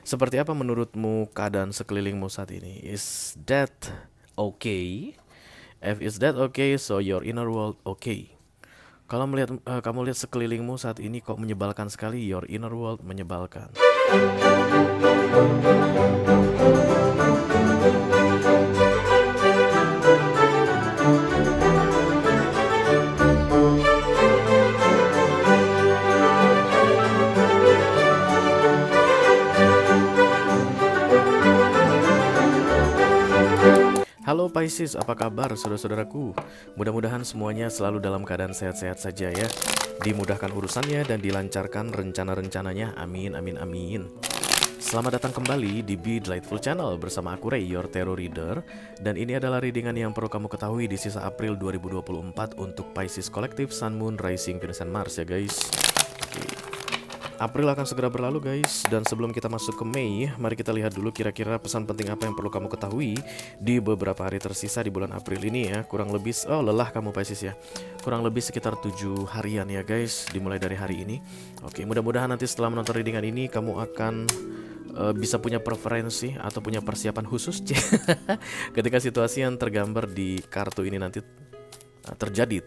Seperti apa menurutmu keadaan sekelilingmu saat ini? Is that okay? If is that okay, so your inner world okay. Kalau kamu lihat sekelilingmu saat ini kok menyebalkan sekali, your inner world menyebalkan. Halo Pisces, apa kabar saudara-saudaraku? Mudah-mudahan semuanya selalu dalam keadaan sehat-sehat saja ya. Dimudahkan urusannya dan dilancarkan rencana-rencananya. Amin, amin, amin. Selamat datang kembali di Be Delightful Channel bersama aku Ray, your tarot reader. Dan ini adalah readingan yang perlu kamu ketahui di sisa April 2024 untuk Pisces Collective, Sun, Moon, Rising, Venus, dan Mars ya guys. Oke. April akan segera berlalu guys. Dan sebelum kita masuk ke Mei, mari kita lihat dulu kira-kira pesan penting apa yang perlu kamu ketahui di beberapa hari tersisa di bulan April ini ya. Kurang lebih, lelah kamu Pisces ya. Kurang lebih sekitar 7 harian ya guys, dimulai dari hari ini. Oke, mudah-mudahan nanti setelah menonton readingan ini kamu akan bisa punya preferensi atau punya persiapan khusus ketika situasi yang tergambar di kartu ini nanti terjadi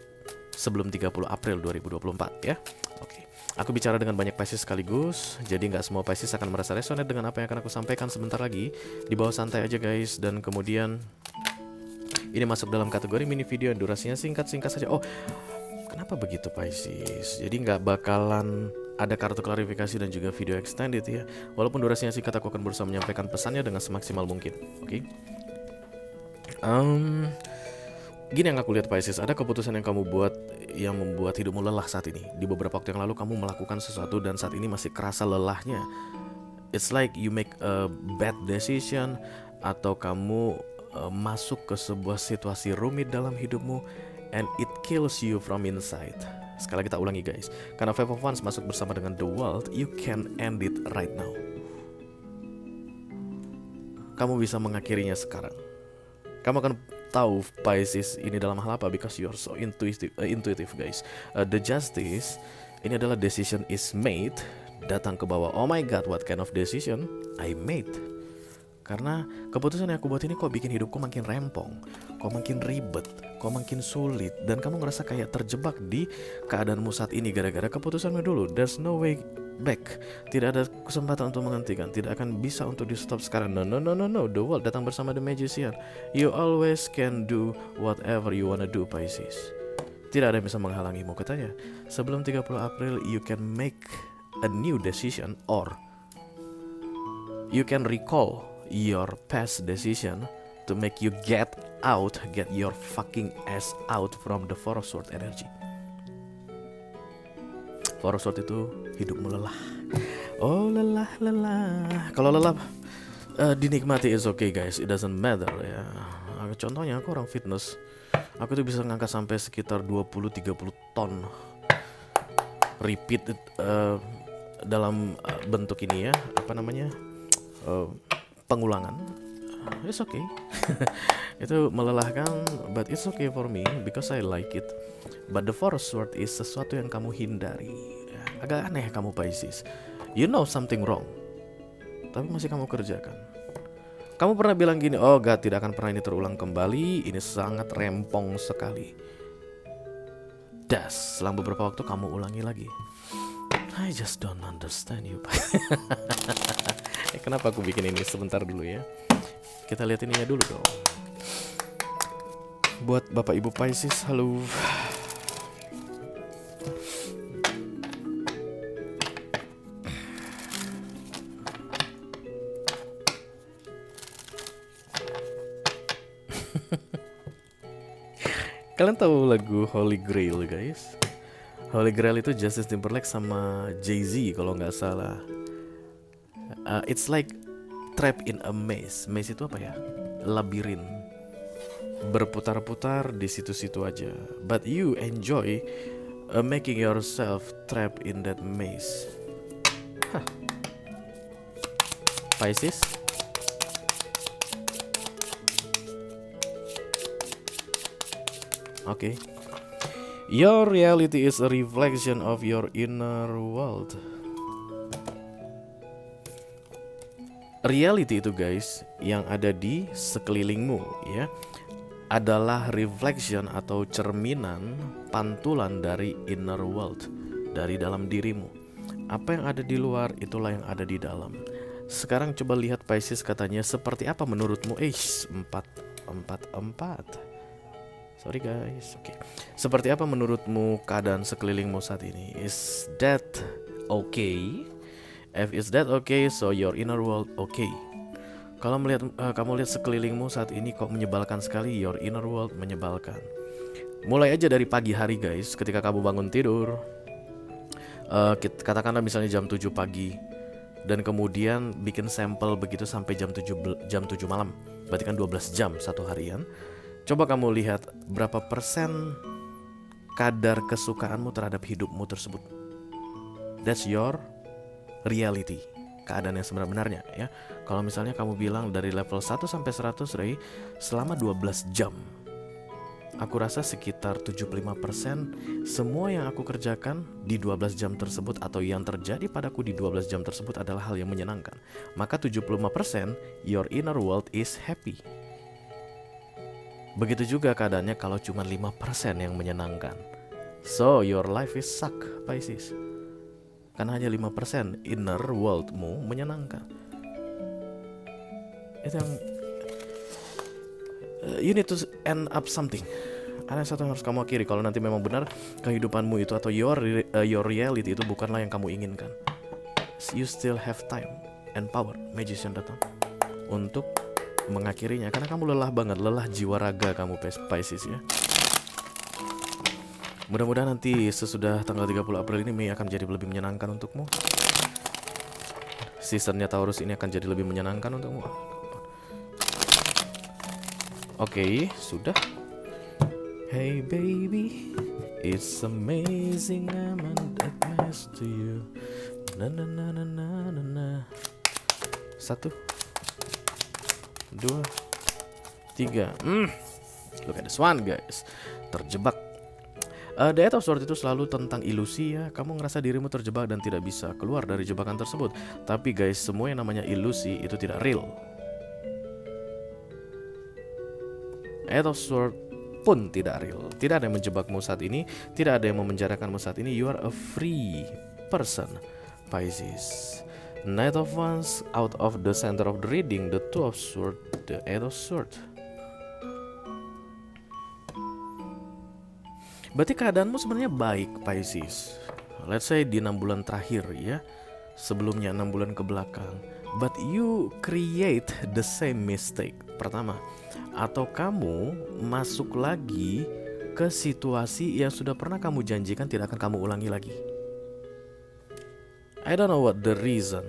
sebelum 30 April 2024 ya. Oke. Aku bicara dengan banyak Pisces sekaligus, jadi nggak semua Pisces akan merasa resonate dengan apa yang akan aku sampaikan sebentar lagi. Di bawah santai aja guys, dan kemudian ini masuk dalam kategori mini video yang durasinya singkat-singkat saja. Oh, kenapa begitu Pisces? Jadi nggak bakalan ada kartu klarifikasi dan juga video extended ya. Walaupun durasinya singkat, aku akan berusaha menyampaikan pesannya dengan semaksimal mungkin. Oke. Gini yang aku lihat Pisces, ada keputusan yang kamu buat yang membuat hidupmu lelah saat ini. Di beberapa waktu yang lalu kamu melakukan sesuatu dan saat ini masih kerasa lelahnya. It's like you make a bad decision, atau kamu masuk ke sebuah situasi rumit dalam hidupmu and it kills you from inside. Sekali lagi kita ulangi guys, karena Five of Wands masuk bersama dengan The World, you can end it right now. Kamu bisa mengakhirinya sekarang. Kamu akan tahu Pisces ini dalam hal apa, because you are so intuitive guys. The Justice ini adalah decision is made, datang ke bawah. Oh my god, what kind of decision I made? Karena keputusan yang aku buat ini kok bikin hidupku makin rempong, kok makin ribet, kok makin sulit, dan kamu ngerasa kayak terjebak di keadaanmu saat ini gara-gara keputusanmu dulu. There's no way back. Tidak ada kesempatan untuk menghentikan, tidak akan bisa untuk di stop sekarang. No. The World datang bersama The Magician. You always can do whatever you wanna do Pisces. Tidak ada yang bisa menghalangimu katanya. Sebelum 30 April you can make a new decision, or you can recall your past decision to make you get your fucking ass out from the Four of Swords energy. Four of Swords itu hidupmu lelah. Oh lelah. Kalau lelah dinikmati is okay guys, it doesn't matter ya. Contohnya aku orang fitness, aku tuh bisa ngangkat sampai sekitar 20-30 ton repeat dalam bentuk ini ya, apa namanya, pengulangan. It's okay. Itu melelahkan, but it's okay for me because I like it. But the Four of Swords is sesuatu yang kamu hindari. Agak aneh kamu Pisces. You know something wrong, tapi masih kamu kerjakan. Kamu pernah bilang gini, oh God, tidak akan pernah ini terulang kembali, ini sangat rempong sekali. Selang beberapa waktu kamu ulangi lagi. I just don't understand you. Kenapa aku bikin ini? Sebentar dulu ya. Kita lihat ininya dulu dong. Buat Bapak Ibu Pisces, halo. Kalian tahu lagu Holy Grail guys? Holy Grail itu Justin Timberlake sama Jay-Z kalau nggak salah. It's like trapped in a maze. Maze itu apa ya? Labirin. Berputar-putar di situ-situ aja. But you enjoy making yourself trapped in that maze. Pisces. Okay. Your reality is a reflection of your inner world. Reality itu guys yang ada di sekelilingmu ya adalah reflection atau cerminan pantulan dari inner world, dari dalam dirimu. Apa yang ada di luar itulah yang ada di dalam. Sekarang coba lihat Pisces, katanya seperti apa menurutmu? 444. Sorry guys. Oke. Seperti apa menurutmu keadaan sekelilingmu saat ini? Is that okay? If is that okay, so your inner world okay. Kalau kamu lihat sekelilingmu saat ini kok menyebalkan sekali, your inner world menyebalkan. Mulai aja dari pagi hari guys, ketika kamu bangun tidur, katakanlah misalnya jam 7 pagi, dan kemudian bikin sampel begitu sampai jam 7 malam. Berarti kan 12 jam satu harian. Coba kamu lihat berapa persen kadar kesukaanmu terhadap hidupmu tersebut. That's your reality, keadaan yang sebenarnya ya. Kalau misalnya kamu bilang dari level 1 sampai 100 Ray, selama 12 jam, aku rasa sekitar 75% semua yang aku kerjakan di 12 jam tersebut atau yang terjadi padaku di 12 jam tersebut adalah hal yang menyenangkan. Maka 75% your inner world is happy. Begitu juga keadaannya kalau cuma 5% yang menyenangkan. So your life is suck, Pisces. Karena hanya 5% inner worldmu menyenangkan. Itu yang you need to end up something. Ada satu yang harus kamu akhiri. Kalau nanti memang benar kehidupanmu itu atau your reality itu bukanlah yang kamu inginkan, you still have time and power, Magician datang, untuk mengakhirinya. Karena kamu lelah banget, lelah jiwa raga kamu Pisces ya. Mudah-mudahan nanti sesudah tanggal 30 April ini Mei akan jadi lebih menyenangkan untukmu. Seasonnya Taurus ini akan jadi lebih menyenangkan untukmu. Oke, sudah. Hey baby, it's amazing I'm that nice to you. Na na na na na na na. 1 2 3. Look at this one guys. Terjebak. The Eight of Swords itu selalu tentang ilusi ya. Kamu ngerasa dirimu terjebak dan tidak bisa keluar dari jebakan tersebut. Tapi guys, semua yang namanya ilusi itu tidak real. Eight of Swords pun tidak real. Tidak ada yang menjebakmu saat ini. Tidak ada yang memenjarakanmu saat ini. You are a free person, Pisces. Knight of Wands out of the center of the reading, the Two of Swords, the Eight of Swords. Berarti keadaanmu sebenarnya baik, Pisces. Let's say di 6 bulan terakhir ya. Sebelumnya 6 bulan ke belakang. But you create the same mistake. Pertama, atau kamu masuk lagi ke situasi yang sudah pernah kamu janjikan tidak akan kamu ulangi lagi. I don't know what the reason,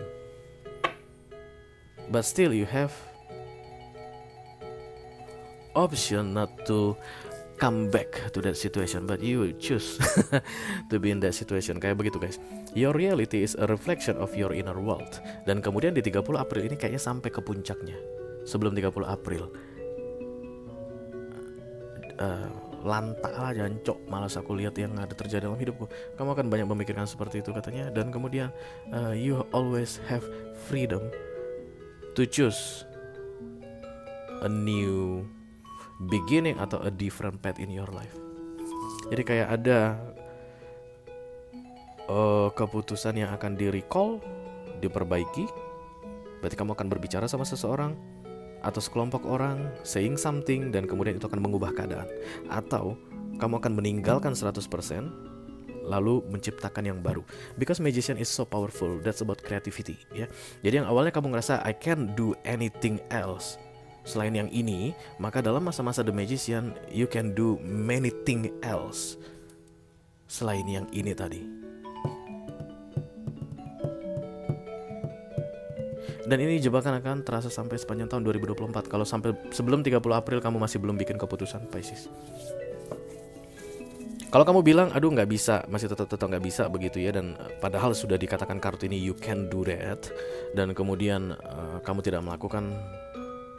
but still you have option not to come back to that situation, but you choose to be in that situation. Kayak begitu guys. Your reality is a reflection of your inner world. Dan kemudian di 30 April ini kayaknya sampai ke puncaknya. Sebelum 30 April lantak lah, jancok, malas aku lihat yang ada terjadi dalam hidupku. Kamu akan banyak memikirkan seperti itu katanya. Dan kemudian you always have freedom to choose a new beginning atau a different path in your life. Jadi kayak ada keputusan yang akan di-recall, diperbaiki. Berarti kamu akan berbicara sama seseorang atau sekelompok orang, saying something, dan kemudian itu akan mengubah keadaan. Atau kamu akan meninggalkan 100% lalu menciptakan yang baru. Because Magician is so powerful, that's about creativity ya. Jadi yang awalnya kamu ngerasa I can't do anything else selain yang ini, maka dalam masa-masa The Magician you can do many things else selain yang ini tadi. Dan ini jebakan akan terasa sampai sepanjang tahun 2024. Kalau sampai sebelum 30 April kamu masih belum bikin keputusan, Pisces. Kalau kamu bilang, aduh nggak bisa, masih tetap nggak bisa begitu ya, dan padahal sudah dikatakan kartu ini you can do that, dan kemudian kamu tidak melakukan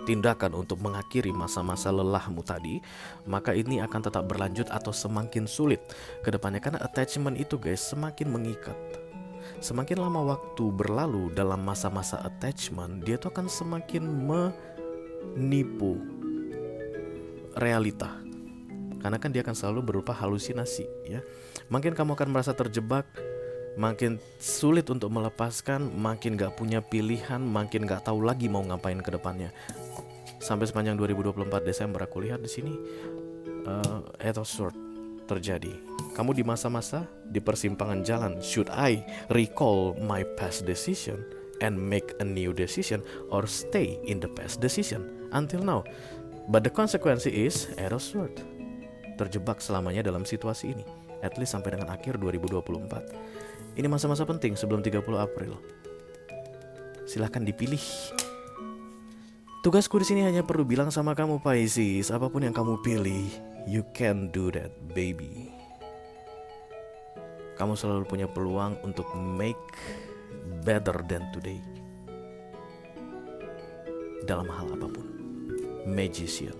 tindakan untuk mengakhiri masa-masa lelahmu tadi, maka ini akan tetap berlanjut atau semakin sulit ke depannya. Karena attachment itu guys semakin mengikat. Semakin lama waktu berlalu dalam masa-masa attachment, dia tuh akan semakin menipu realita. Karena kan dia akan selalu berupa halusinasi ya. Makin kamu akan merasa terjebak, makin sulit untuk melepaskan, makin gak punya pilihan, makin gak tahu lagi mau ngapain ke depannya. Sampai sepanjang 2024 Desember aku lihat di sini Eight of Swords terjadi. Kamu di masa-masa di persimpangan jalan. Should I recall my past decision and make a new decision, or stay in the past decision until now? But the consequence is Eight of Swords. Terjebak selamanya dalam situasi ini, at least sampai dengan akhir 2024. Ini masa-masa penting sebelum 30 April. Silahkan dipilih. Tugasku di sini hanya perlu bilang sama kamu Pisces, apapun yang kamu pilih, you can do that, baby. Kamu selalu punya peluang untuk make better than today. Dalam hal apapun. Magician.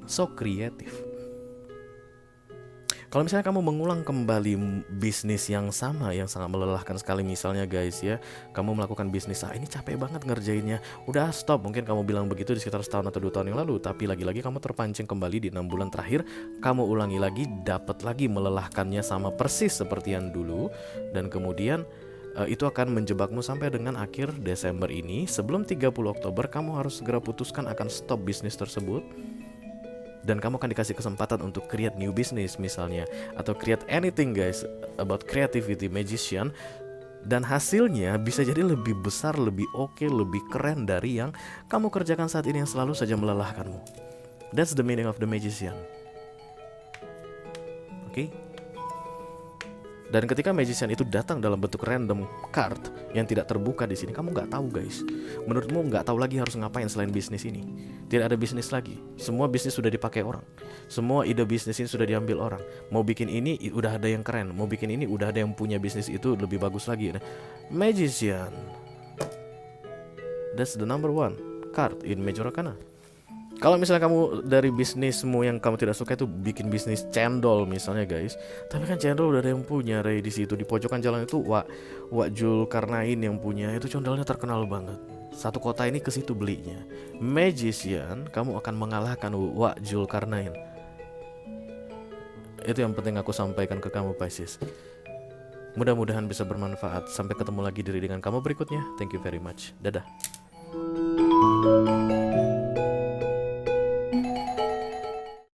So creative. Kalau misalnya kamu mengulang kembali bisnis yang sama, yang sangat melelahkan sekali, misalnya guys ya, kamu melakukan bisnis, ini capek banget ngerjainnya, udah stop. Mungkin kamu bilang begitu di sekitar setahun atau 2 tahun yang lalu, tapi lagi-lagi kamu terpancing kembali di 6 bulan terakhir, kamu ulangi lagi, dapat lagi melelahkannya sama persis seperti yang dulu. Dan kemudian itu akan menjebakmu sampai dengan akhir Desember ini. Sebelum 30 Oktober kamu harus segera putuskan akan stop bisnis tersebut. Dan kamu akan dikasih kesempatan untuk create new business misalnya, atau create anything guys about creativity, magician. Dan hasilnya bisa jadi lebih besar, lebih oke, lebih keren dari yang kamu kerjakan saat ini yang selalu saja melelahkanmu. That's the meaning of the magician. Oke? Dan ketika magician itu datang dalam bentuk random card yang tidak terbuka di sini, kamu nggak tahu guys. Menurutmu nggak tahu lagi harus ngapain selain bisnis ini. Tidak ada bisnis lagi. Semua bisnis sudah dipakai orang. Semua ide bisnis ini sudah diambil orang. Mau bikin ini udah ada yang keren. Mau bikin ini udah ada yang punya bisnis itu lebih bagus lagi. Magician. That's the number one card in Major Arcana. Kalau misalnya kamu dari bisnismu yang kamu tidak suka itu bikin bisnis cendol misalnya guys, tapi kan cendol udah ada yang punya Ray di situ di pojokan jalan itu, Wak Julkarnain yang punya itu, cendolnya terkenal banget. Satu kota ini ke situ belinya. Magician, kamu akan mengalahkan Wak Julkarnain. Itu yang penting aku sampaikan ke kamu Pisces. Mudah-mudahan bisa bermanfaat. Sampai ketemu lagi di readingan kamu berikutnya. Thank you very much. Dadah.